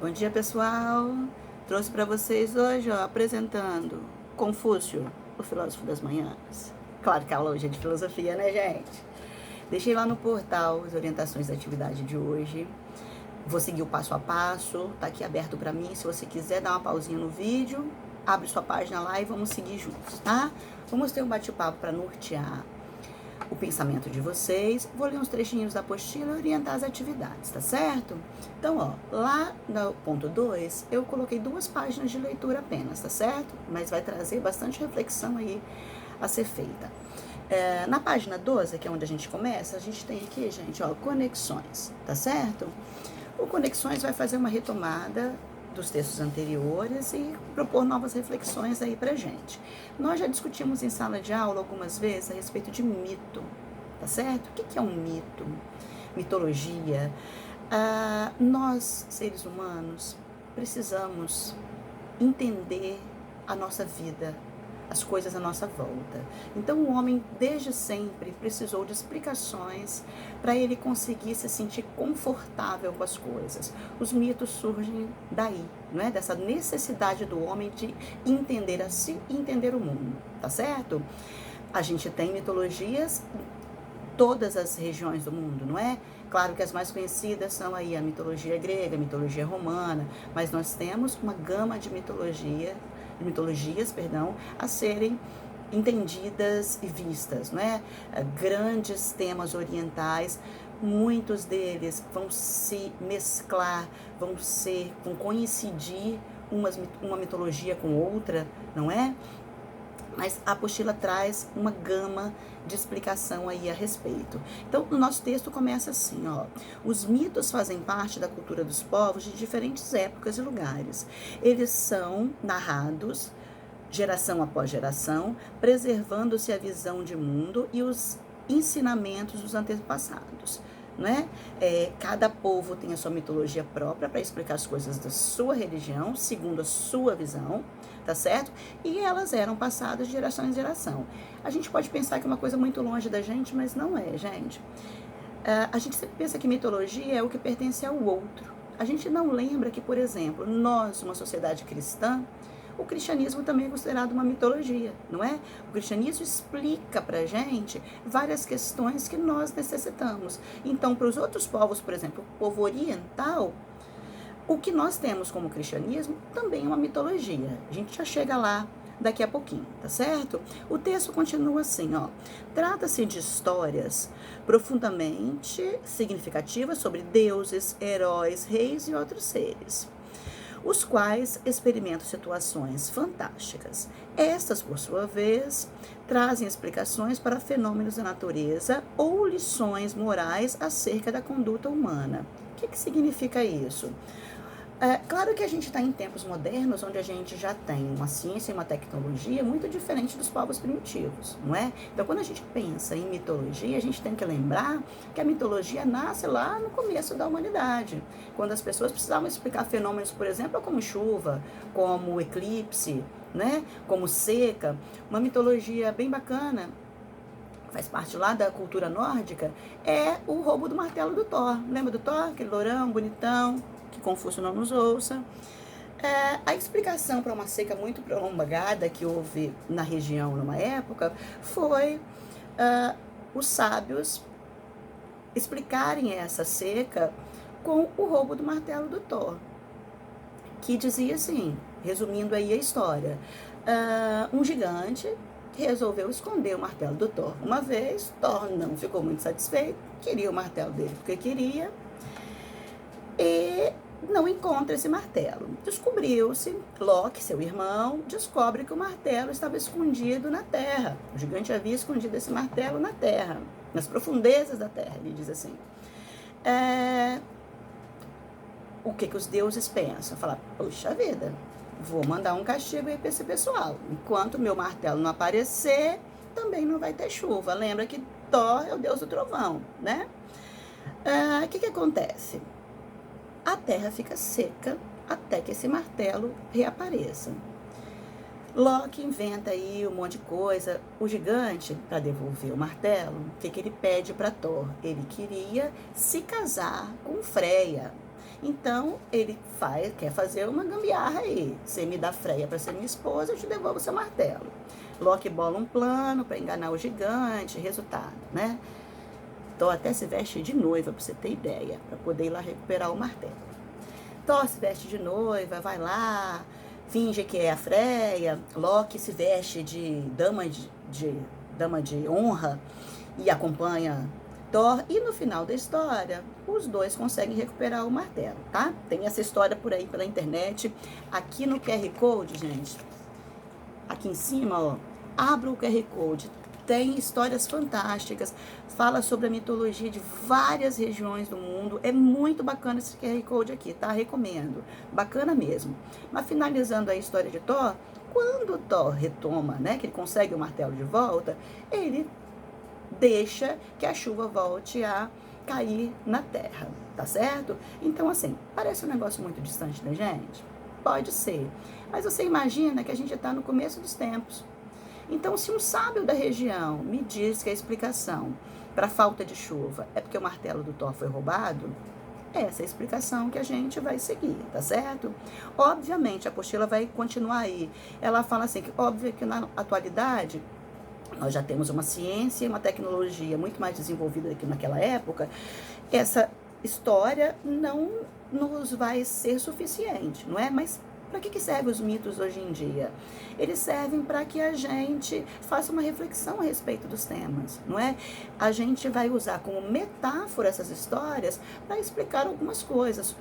Bom dia, pessoal. Trouxe para vocês hoje, apresentando Confúcio, o filósofo das manhãs. Claro que a aula hoje é de filosofia, né, gente? Deixei lá no portal as orientações da atividade de hoje. Vou seguir o passo a passo, tá aqui aberto para mim. Se você quiser dar uma pausinha no vídeo, abre sua página lá e vamos seguir juntos, tá? Vamos ter um bate-papo para nortear o pensamento de vocês. Vou ler uns trechinhos da apostila e orientar as atividades, tá certo? Então, lá no ponto 2, eu coloquei 2 páginas de leitura apenas, tá certo? Mas vai trazer bastante reflexão aí a ser feita. Na página 12, que é onde a gente começa, a gente tem aqui, gente, conexões, tá certo? O Conexões vai fazer uma retomada dos textos anteriores e propor novas reflexões aí pra gente. Nós já discutimos em sala de aula algumas vezes a respeito de mito, tá certo? O que é um mito? Mitologia. Nós, seres humanos, precisamos entender a nossa vida, as coisas à nossa volta. Então o homem desde sempre precisou de explicações para ele conseguir se sentir confortável com as coisas. Os mitos surgem daí, não é? Dessa necessidade do homem de entender a si e entender o mundo, tá certo? A gente tem mitologias em todas as regiões do mundo, não é? Claro que as mais conhecidas são aí a mitologia grega, a mitologia romana, mas nós temos uma gama de mitologias, a serem entendidas e vistas, né? Grandes temas orientais, muitos deles vão se mesclar, vão coincidir uma mitologia com outra, não é? Mas a apostila traz uma gama de explicação aí a respeito. Então, o nosso texto começa assim, os mitos fazem parte da cultura dos povos de diferentes épocas e lugares. Eles são narrados geração após geração, preservando-se a visão de mundo e os ensinamentos dos antepassados. Né? Cada povo tem a sua mitologia própria para explicar as coisas da sua religião, segundo a sua visão, tá certo? E elas eram passadas de geração em geração. A gente pode pensar que é uma coisa muito longe da gente, mas não é, gente. A gente sempre pensa que mitologia é o que pertence ao outro. A gente não lembra que, por exemplo, nós, uma sociedade cristã, o cristianismo também é considerado uma mitologia, não é? O cristianismo explica pra gente várias questões que nós necessitamos. Então, para os outros povos, por exemplo, o povo oriental, o que nós temos como cristianismo também é uma mitologia. A gente já chega lá daqui a pouquinho, tá certo? O texto continua assim, Trata-se de histórias profundamente significativas sobre deuses, heróis, reis e outros seres, os quais experimentam situações fantásticas. Estas, por sua vez, trazem explicações para fenômenos da natureza ou lições morais acerca da conduta humana. O que significa isso? Claro que a gente está em tempos modernos, onde a gente já tem uma ciência e uma tecnologia muito diferente dos povos primitivos, não é? Então, quando a gente pensa em mitologia, a gente tem que lembrar que a mitologia nasce lá no começo da humanidade, quando as pessoas precisavam explicar fenômenos, por exemplo, como chuva, como eclipse, né? Como seca. Uma mitologia bem bacana, faz parte lá da cultura nórdica, é o roubo do martelo do Thor. Lembra do Thor? Aquele lourão, bonitão, que Confúcio não nos ouça. A explicação para uma seca muito prolongada que houve na região numa época foi os sábios explicarem essa seca com o roubo do martelo do Thor, que dizia assim, resumindo aí a história, um gigante resolveu esconder o martelo do Thor. Uma vez, Thor não ficou muito satisfeito, queria o martelo dele porque queria, e não encontra esse martelo. Descobriu-se, Loki, seu irmão, descobre que o martelo estava escondido na terra. O gigante havia escondido esse martelo na terra, nas profundezas da terra, ele diz assim. O que os deuses pensam? Falar, poxa vida, vou mandar um castigo aí para esse pessoal. Enquanto meu martelo não aparecer, também não vai ter chuva. Lembra que Thor é o deus do trovão, né? O que acontece? A terra fica seca até que esse martelo reapareça. Loki inventa aí um monte de coisa. O gigante, para devolver o martelo, o que ele pede para Thor? Ele queria se casar com Freya. Então, ele quer fazer uma gambiarra aí. Você me dá Freia para ser minha esposa, eu te devolvo seu martelo. Loki bola um plano para enganar o gigante, resultado, né? Thor até se veste de noiva, para você ter ideia, para poder ir lá recuperar o martelo. Thor se veste de noiva, vai lá, finge que é a Freia. Loki se veste de dama de honra e acompanha Thor. E no final da história, os dois conseguem recuperar o martelo, tá? Tem essa história por aí pela internet. Aqui no QR Code, gente, aqui em cima, ó, abra o QR Code. Tem histórias fantásticas, fala sobre a mitologia de várias regiões do mundo. É muito bacana esse QR Code aqui, tá? Recomendo. Bacana mesmo. Mas finalizando a história de Thor, quando Thor retoma, né, que ele consegue o martelo de volta, ele deixa que a chuva volte a cair na terra, tá certo? Então, assim, parece um negócio muito distante da gente? Pode ser. Mas você imagina que a gente está no começo dos tempos. Então, se um sábio da região me diz que a explicação para a falta de chuva é porque o martelo do Thor foi roubado, essa é a explicação que a gente vai seguir, tá certo? Obviamente, a apostila vai continuar aí. Ela fala assim, que óbvio que na atualidade nós já temos uma ciência e uma tecnologia muito mais desenvolvida do que naquela época. Essa história não nos vai ser suficiente, não é? Mas para que servem os mitos hoje em dia? Eles servem para que a gente faça uma reflexão a respeito dos temas, não é? A gente vai usar como metáfora essas histórias para explicar algumas coisas.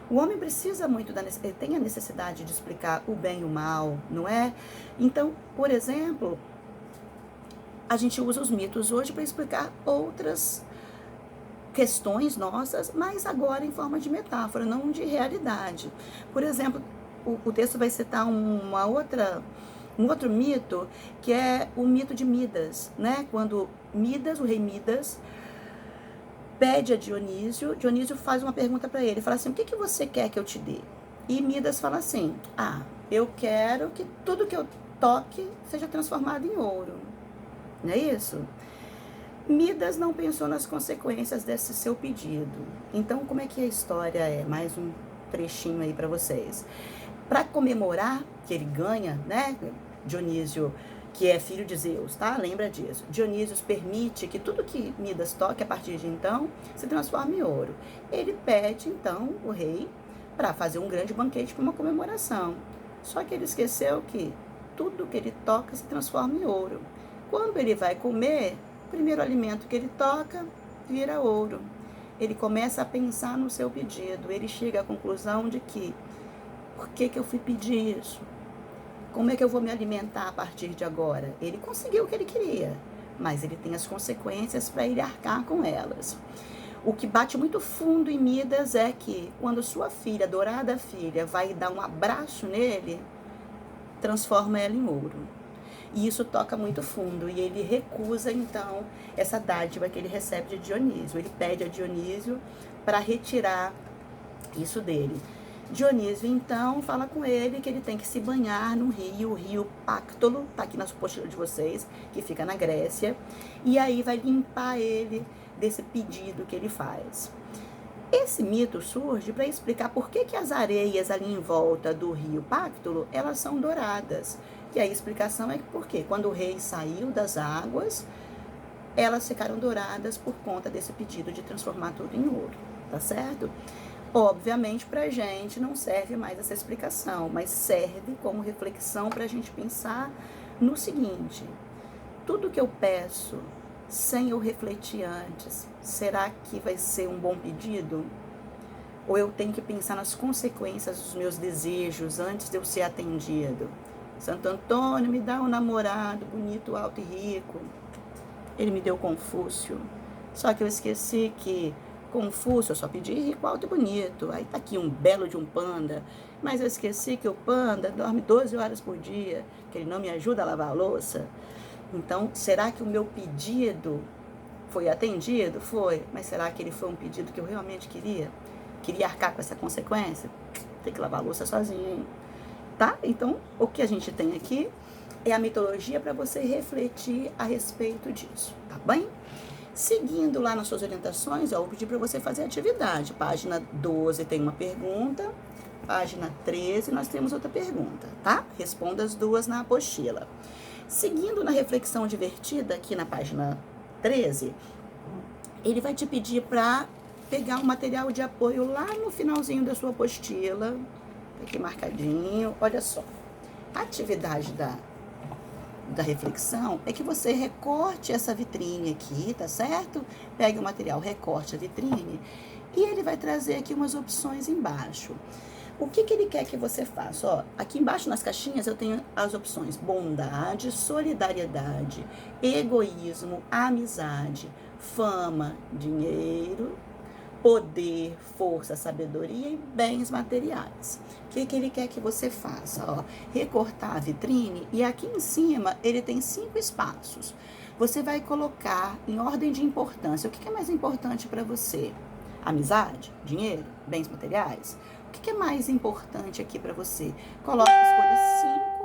O homem precisa muito, ele tem a necessidade de explicar o bem e o mal, não é? Então, por exemplo, a gente usa os mitos hoje para explicar outras questões nossas, mas agora em forma de metáfora, não de realidade. Por exemplo, o texto vai citar um outro mito, que é o mito de Midas, né? Quando Midas, o rei Midas, pede a Dionísio, Dionísio faz uma pergunta para ele, fala assim, o que você quer que eu te dê? E Midas fala assim, eu quero que tudo que eu toque seja transformado em ouro. Não é isso? Midas não pensou nas consequências desse seu pedido. Então, como é que a história é? Mais um trechinho aí para vocês. Para comemorar que ele ganha, né? Dionísio, que é filho de Zeus, tá? Lembra disso. Dionísio permite que tudo que Midas toque a partir de então se transforme em ouro. Ele pede, então, o rei para fazer um grande banquete para uma comemoração. Só que ele esqueceu que tudo que ele toca se transforma em ouro. Quando ele vai comer, o primeiro alimento que ele toca vira ouro. Ele começa a pensar no seu pedido. Ele chega à conclusão de que, por que eu fui pedir isso? Como é que eu vou me alimentar a partir de agora? Ele conseguiu o que ele queria, mas ele tem as consequências para ele arcar com elas. O que bate muito fundo em Midas é que, quando sua filha, adorada filha, vai dar um abraço nele, transforma ela em ouro. E isso toca muito fundo, e ele recusa, então, essa dádiva que ele recebe de Dionísio. Ele pede a Dionísio para retirar isso dele. Dionísio, então, fala com ele que ele tem que se banhar no rio, o rio Páctolo, tá aqui na apostila de vocês, que fica na Grécia, e aí vai limpar ele desse pedido que ele faz. Esse mito surge para explicar por que as areias ali em volta do rio Páctolo, elas são douradas. E a explicação é porque quando o rei saiu das águas, elas ficaram douradas por conta desse pedido de transformar tudo em ouro, tá certo? Obviamente, para a gente não serve mais essa explicação, mas serve como reflexão para a gente pensar no seguinte: tudo que eu peço sem eu refletir antes, será que vai ser um bom pedido? Ou eu tenho que pensar nas consequências dos meus desejos antes de eu ser atendido? Santo Antônio, me dá um namorado bonito, alto e rico. Ele me deu Confúcio. Só que eu esqueci que Confúcio eu só pedi rico, alto e bonito. Aí tá aqui um belo de um panda. Mas eu esqueci que o panda dorme 12 horas por dia, que ele não me ajuda a lavar a louça. Então, será que o meu pedido foi atendido? Foi. Mas será que ele foi um pedido que eu realmente queria? Queria arcar com essa consequência? Tem que lavar a louça sozinho, hein? Tá? Então, o que a gente tem aqui é a mitologia para você refletir a respeito disso, tá bem? Seguindo lá nas suas orientações, eu vou pedir para você fazer a atividade. Página 12 tem uma pergunta, página 13 nós temos outra pergunta, tá? Responda as duas na apostila. Seguindo na reflexão divertida, aqui na página 13, ele vai te pedir para pegar um material de apoio lá no finalzinho da sua apostila, aqui marcadinho, olha só. A atividade da reflexão é que você recorte essa vitrine aqui, tá certo? Pegue o material, recorte a vitrine e ele vai trazer aqui umas opções embaixo. O que ele quer que você faça? Ó, aqui embaixo nas caixinhas eu tenho as opções bondade, solidariedade, egoísmo, amizade, fama, dinheiro, poder, força, sabedoria e bens materiais. O que ele quer que você faça? Ó, recortar a vitrine e aqui em cima ele tem 5 espaços. Você vai colocar em ordem de importância. O que é mais importante para você? Amizade? Dinheiro? Bens materiais? O que é mais importante aqui para você? Coloque, escolha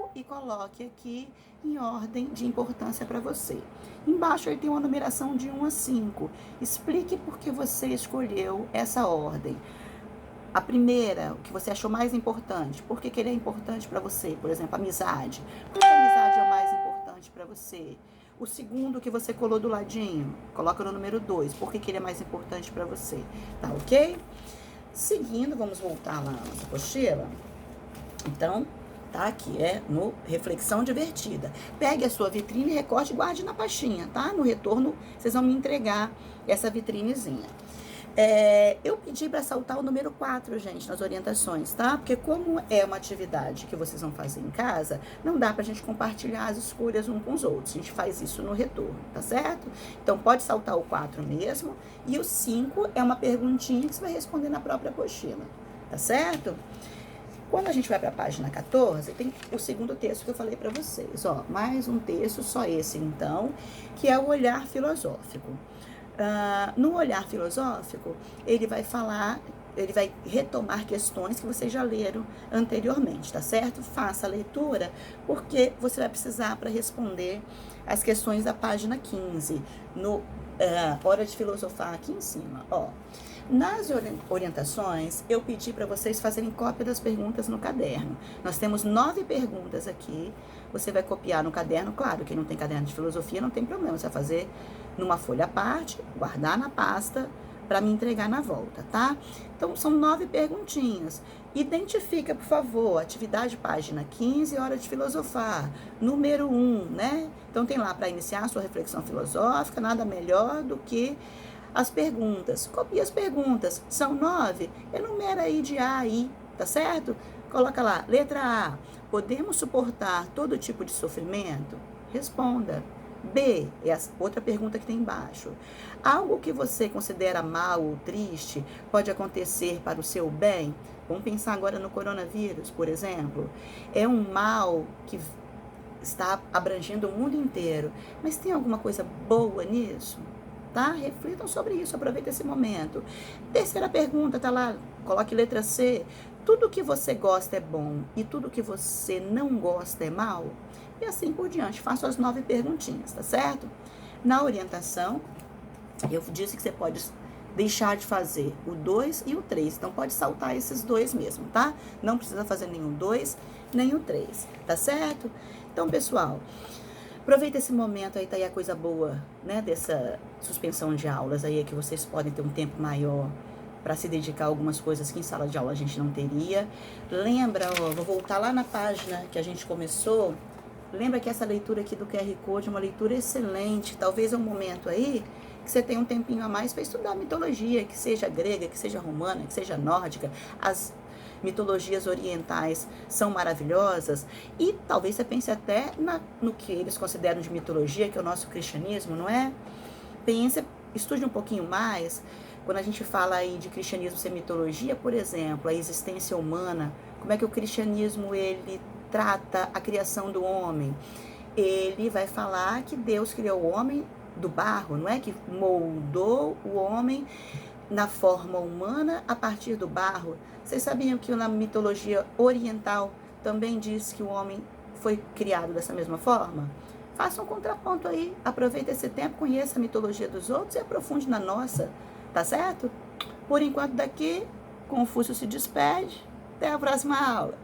5 e coloque aqui em ordem de importância para você. Embaixo ele tem uma numeração de 1 a 5. Explique por que você escolheu essa ordem. A primeira, o que você achou mais importante, por que ele é importante para você? Por exemplo, amizade. Por que a amizade é o mais importante para você? O segundo que você colou do ladinho, coloca no número 2, por que ele é mais importante para você? Tá ok? Seguindo, vamos voltar lá na nossa apostila. Então, tá aqui, no Reflexão Divertida. Pegue a sua vitrine, recorte e guarde na pastinha, tá? No retorno, vocês vão me entregar essa vitrinezinha. Eu pedi para saltar o número 4, gente, nas orientações, tá? Porque como é uma atividade que vocês vão fazer em casa, não dá pra gente compartilhar as escolhas um com os outros. A gente faz isso no retorno, tá certo? Então, pode saltar o 4 mesmo. E o 5 é uma perguntinha que você vai responder na própria apostila, tá certo? Quando a gente vai para a página 14, tem o segundo texto que eu falei para vocês. Ó, mais um texto, só esse então, que é o olhar filosófico. No olhar filosófico, ele vai retomar questões que vocês já leram anteriormente, tá certo? Faça a leitura, porque você vai precisar para responder as questões da página 15, no Hora de Filosofar aqui em cima, ó. Nas orientações, eu pedi para vocês fazerem cópia das perguntas no caderno. Nós temos 9 perguntas aqui. Você vai copiar no caderno. Claro, quem não tem caderno de filosofia não tem problema. Você vai fazer numa folha à parte, guardar na pasta para me entregar na volta, tá? Então, são 9 perguntinhas. Identifica, por favor, atividade página 15, Hora de Filosofar, número 1, né? Então, tem lá para iniciar a sua reflexão filosófica, nada melhor do que as perguntas. Copie as perguntas. São 9. Enumera aí de A a I, tá certo? Coloca lá, letra A. Podemos suportar todo tipo de sofrimento? Responda. B, é a outra pergunta que tem embaixo. Algo que você considera mal ou triste pode acontecer para o seu bem? Vamos pensar agora no coronavírus, por exemplo. É um mal que está abrangendo o mundo inteiro. Mas tem alguma coisa boa nisso? Tá? Reflitam sobre isso, aproveita esse momento. Terceira pergunta, tá lá, coloque letra C. Tudo que você gosta é bom e tudo que você não gosta é mal? E assim por diante, faço as 9 perguntinhas, tá certo? Na orientação, eu disse que você pode deixar de fazer o 2 e o 3, então pode saltar esses 2 mesmo, tá? Não precisa fazer nenhum 2, nem o 3, tá certo? Então, pessoal, aproveita esse momento aí, tá aí a coisa boa, né, dessa suspensão de aulas aí, é que vocês podem ter um tempo maior para se dedicar a algumas coisas que em sala de aula a gente não teria. Lembra, ó, vou voltar lá na página que a gente começou. Lembra que essa leitura aqui do QR Code é uma leitura excelente. Talvez é um momento aí que você tenha um tempinho a mais para estudar mitologia, que seja grega, que seja romana, que seja nórdica. As mitologias orientais são maravilhosas e talvez você pense até no que eles consideram de mitologia, que é o nosso cristianismo, não é? Pense, estude um pouquinho mais. Quando a gente fala aí de cristianismo ser mitologia, por exemplo, a existência humana, como é que o cristianismo ele trata a criação do homem? Ele vai falar que Deus criou o homem do barro, não é? Que moldou o homem na forma humana a partir do barro. Vocês sabiam que na mitologia oriental também diz que o homem foi criado dessa mesma forma? Faça um contraponto aí. Aproveite esse tempo, conheça a mitologia dos outros e aprofunde na nossa. Tá certo? Por enquanto daqui, Confúcio se despede. Até a próxima aula.